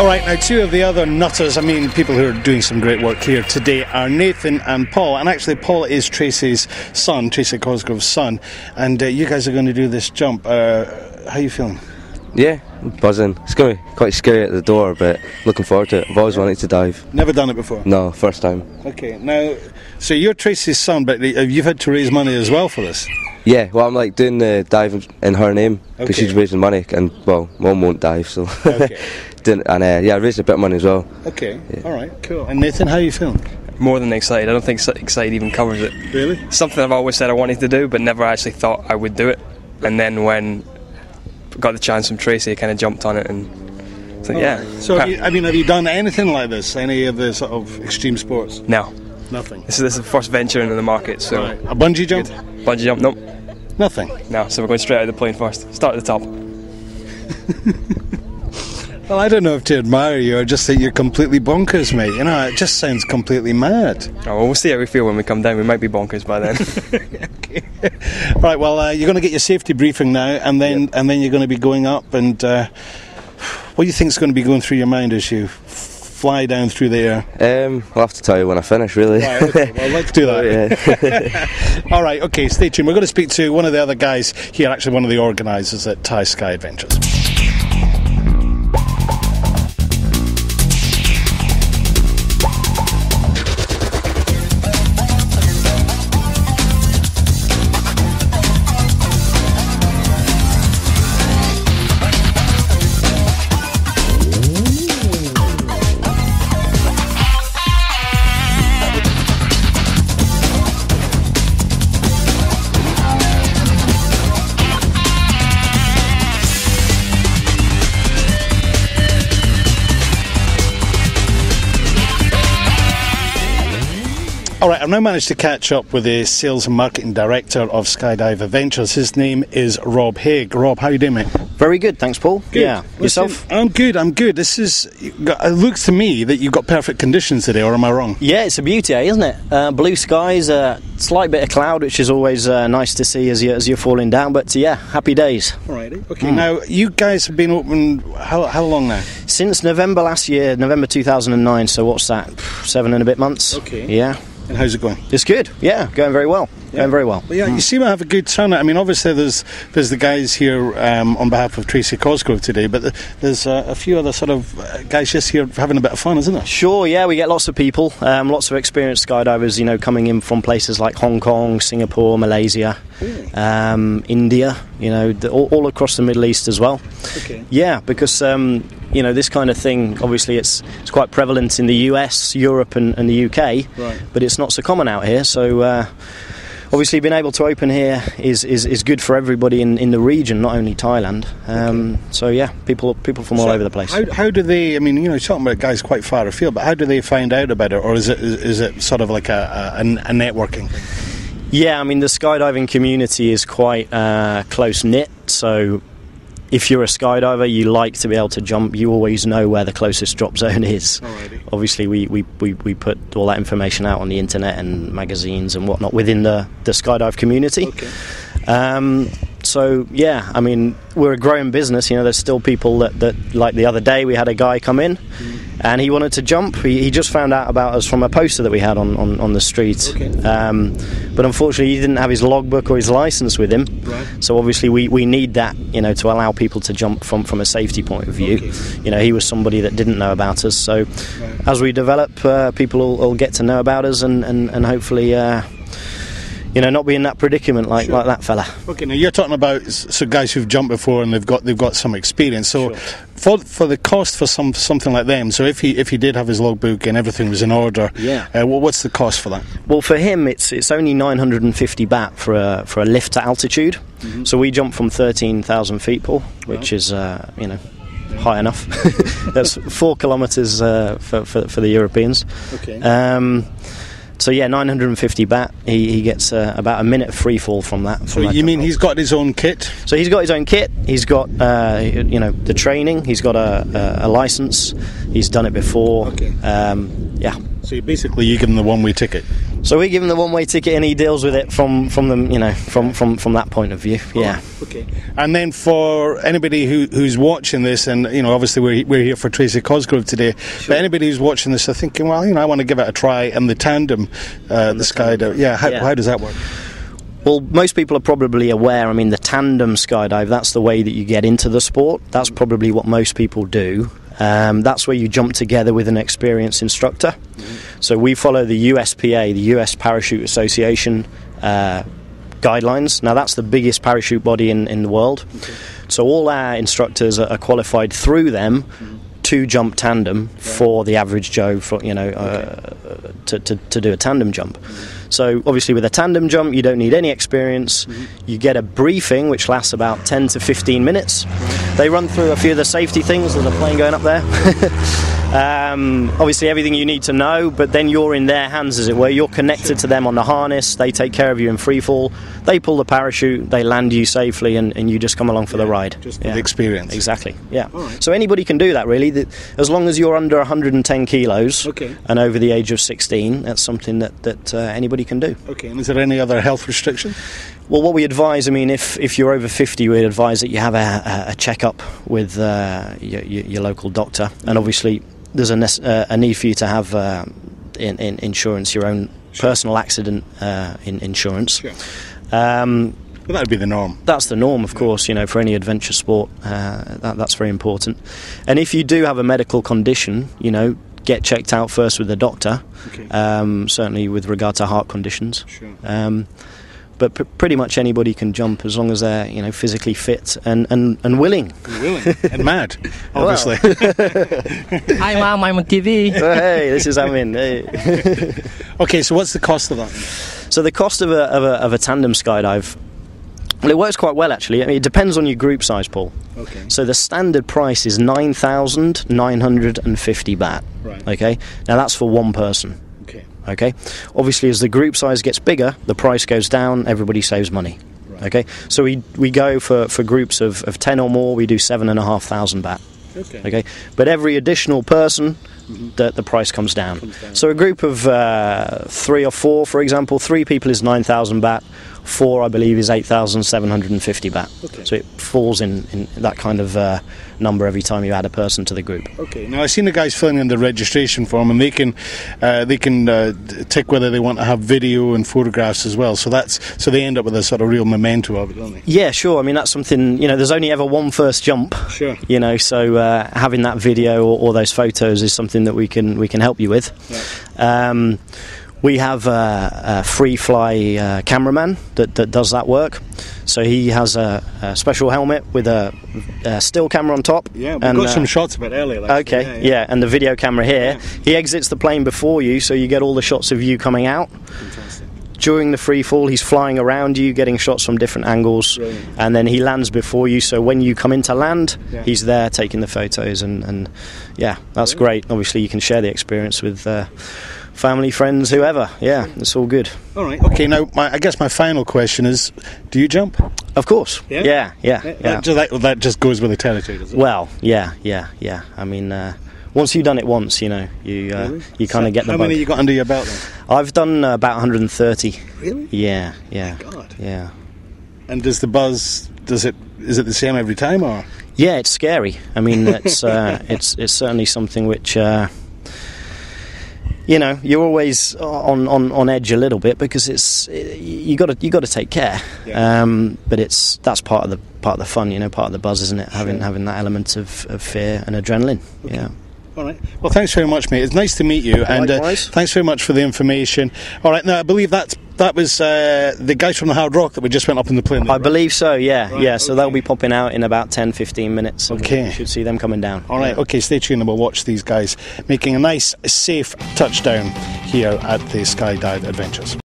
All right, now two of the other nutters, I mean people who are doing some great work here today, are Nathan and Paul. And actually Paul is Tracy's son, Tracy Cosgrove's son, and you guys are going to do this jump. How are you feeling? Yeah, I'm buzzing. It's going to be quite scary at the door, but looking forward to it. I've always wanted to dive. Never done it before? No, first time. Okay, now, so you're Tracy's son, but you've had to raise money as well for this? Yeah, well, I'm like doing the dive in her name, because she's raising money, and, well, Mum won't dive, so... Okay. I raised a bit of money as well. Okay, yeah. All right, cool. And Nathan, how are you feeling? More than excited. I don't think excited even covers it. Really? Something I've always said I wanted to do, but never actually thought I would do it. And then when I got the chance from Tracy, I kind of jumped on it, and so yeah. So have you done anything like this? Any of the sort of extreme sports? No. Nothing. This is the first venture into the market. So right. A bungee jump? Bungee jump? Nope. Nothing. No. So we're going straight out of the plane first. Start at the top. Well, I don't know if to admire you or just think you're completely bonkers, mate. You know, it just sounds completely mad. Oh, well, we'll see how we feel when we come down. We might be bonkers by then. Okay. Right, well, you're going to get your safety briefing now, and then you're going to be going up, and what do you think is going to be going through your mind as you fly down through the air? I'll have to tell you when I finish, really. Right, okay, well, let's do that. All right, okay, stay tuned. We're going to speak to one of the other guys here, actually one of the organisers at Thai Sky Adventures. All right, I've now managed to catch up with the Sales and Marketing Director of SKYDIVE Adventures. His name is Rob Haig. Rob, how are you doing, mate? Very good, thanks, Paul. Good. Yeah, Listen, yourself? I'm good. It looks to me that you've got perfect conditions today, or am I wrong? Yeah, it's a beauty, isn't it? Blue skies, slight bit of cloud, which is always nice to see as you're falling down. But yeah, happy days. All righty. Okay. Now, you guys have been open how long now? Since November last year, November 2009. So what's that? 7 and a bit months. Okay. Yeah. And how's it going? It's good. Yeah, going very well. Going very well. Well, yeah, you seem to have a good turnout. I mean, obviously there's the guys here on behalf of Tracy Cosgrove today, but there's a few other sort of guys just here having a bit of fun, isn't there? Sure, yeah, we get lots of people, lots of experienced skydivers, you know, coming in from places like Hong Kong, Singapore, Malaysia, India, you know, all across the Middle East as well. Okay. Yeah, because you know, this kind of thing, obviously it's quite prevalent in the US, Europe and the UK, right. But it's not so common out here, so obviously being able to open here is good for everybody in the region, not only Thailand. So yeah, people from all over the place. How do they, I mean, you know, you're talking about guys quite far afield, but how do they find out about it, or is it sort of like a networking thing? Yeah, I mean, the skydiving community is quite close-knit, so if you're a skydiver, you like to be able to jump, you always know where the closest drop zone is. Alrighty. Obviously, we put all that information out on the internet and magazines and whatnot within the skydive community. Okay. So, yeah, I mean, we're a growing business. You know, there's still people that like the other day, we had a guy come in and he wanted to jump. He just found out about us from a poster that we had on the street. Okay. But unfortunately, he didn't have his logbook or his license with him. Right. So obviously, we need that, you know, to allow people to jump from a safety point of view. Okay. You know, he was somebody that didn't know about us. So as we develop, people will get to know about us and hopefully... you know, not be in that predicament like that fella. Okay, now you're talking about guys who've jumped before and they've got some experience. So, for the cost for something like them. So if he did have his logbook and everything was in order, what's the cost for that? Well, for him, it's only 950 baht for a lift to altitude. Mm-hmm. So we jump from 13,000 feet, Paul, which is you know, high enough. That's 4 kilometres for the Europeans. Okay. So yeah, 950 baht. He gets about a minute of free fall from that. So you mean he's got his own kit? So he's got his own kit. He's got you know, the training. He's got a license. He's done it before. Okay. Yeah. So basically, you give him the one-way ticket. So we give him the one-way ticket, and he deals with it from them, you know, from that point of view. Yeah. Okay. And then for anybody who's watching this, and you know, obviously we're here for Tracy Cosgrove today, but anybody who's watching this are thinking, well, you know, I want to give it a try, and the tandem, the SKYDIVE. Yeah. How does that work? Well, most people are probably aware, I mean, the tandem skydive, that's the way that you get into the sport. That's probably what most people do. That's where you jump together with an experienced instructor. So we follow the USPA, the US Parachute Association guidelines. Now, that's the biggest parachute body in the world. So all our instructors are qualified through them to jump tandem for the average Joe, for, you know, to do a tandem jump. So obviously with a tandem jump you don't need any experience. You get a briefing which lasts about 10 to 15 minutes. They run through a few of the safety things. There's a plane going up there. Obviously everything you need to know, but then you're in their hands, as it were. You're connected to them on the harness. They take care of you in free fall. They pull the parachute, they land you safely, and you just come along for the ride. Just the experience. Exactly, yeah. Right. So anybody can do that, really. As long as you're under 110 kilos and over the age of 16, that's something that anybody can do. Okay, and is there any other health restriction? Well, what we advise, I mean, if you're over 50, we advise that you have a check-up with your local doctor, and obviously there's a need for you to have in insurance, your own personal accident insurance. Well, that would be the norm. That's the norm, of course, you know, for any adventure sport. That's very important. And if you do have a medical condition, you know, get checked out first with the doctor, certainly with regard to heart conditions. But pretty much anybody can jump as long as they're, you know, physically fit and willing. And mad, obviously. Hi Mom, I'm on TV. Oh, hey, this is Amin. Hey. Okay, so what's the cost of that? So the cost of a tandem skydive, well, it works quite well actually. I mean, it depends on your group size, Paul. Okay. So the standard price is 9,950 baht. Right. Okay. Now that's for one person. Okay. Obviously, as the group size gets bigger, the price goes down. Everybody saves money. Right. Okay. So we go for groups of 10 or more. We do 7,500 baht. Okay. But every additional person, the price comes down. So a group of 3 or 4, for example, 3 people is 9,000 baht. 4, I believe, is 8,750 baht. So it falls in that kind of number every time you add a person to the group. Okay. Now I've seen the guys filling in the registration form, and they can tick whether they want to have video and photographs as well. So they end up with a sort of real memento of it, don't they? Yeah, sure. I mean, that's something, you know. There's only ever one first jump. Sure. You know, so having that video or those photos is something that we can help you with. Right. We have a free fly cameraman that does that work. So he has a special helmet with a still camera on top. Yeah, we got some shots of it earlier. Okay, yeah, and the video camera here. Yeah. He exits the plane before you, so you get all the shots of you coming out. Fantastic. During the free fall, he's flying around you, getting shots from different angles. Brilliant. And then he lands before you, so when you come in to land, he's there taking the photos, and yeah, that's great. Obviously, you can share the experience with family, friends, whoever. Yeah, it's all good. All right. Okay. Now, I guess my final question is: do you jump? Of course. Yeah. That just goes with the territory, does it? Well, yeah. I mean, once you've done it once, you know, you kind of get the bug. How many you got under your belt then? I've done about 130. Really? Yeah. Oh my God. Yeah. And does the buzz? Is it the same every time, or? Yeah, it's scary. I mean, it's certainly something which. You know, you're always on edge a little bit because you got to take care. Yeah. But that's part of the fun, you know, part of the buzz, isn't it? Having that element of fear and adrenaline. Okay. Yeah. All right. Well, thanks very much, mate. It's nice to meet you, and thanks very much for the information. All right. Now, I believe that was the guys from the Hard Rock that we just went up in the plane. I believe so. Yeah. Right, yeah. So they'll be popping out in about 10-15 minutes. Okay. You should see them coming down. All right. Okay. Stay tuned, and we'll watch these guys making a nice, safe touchdown here at the SKYDIVE Adventures.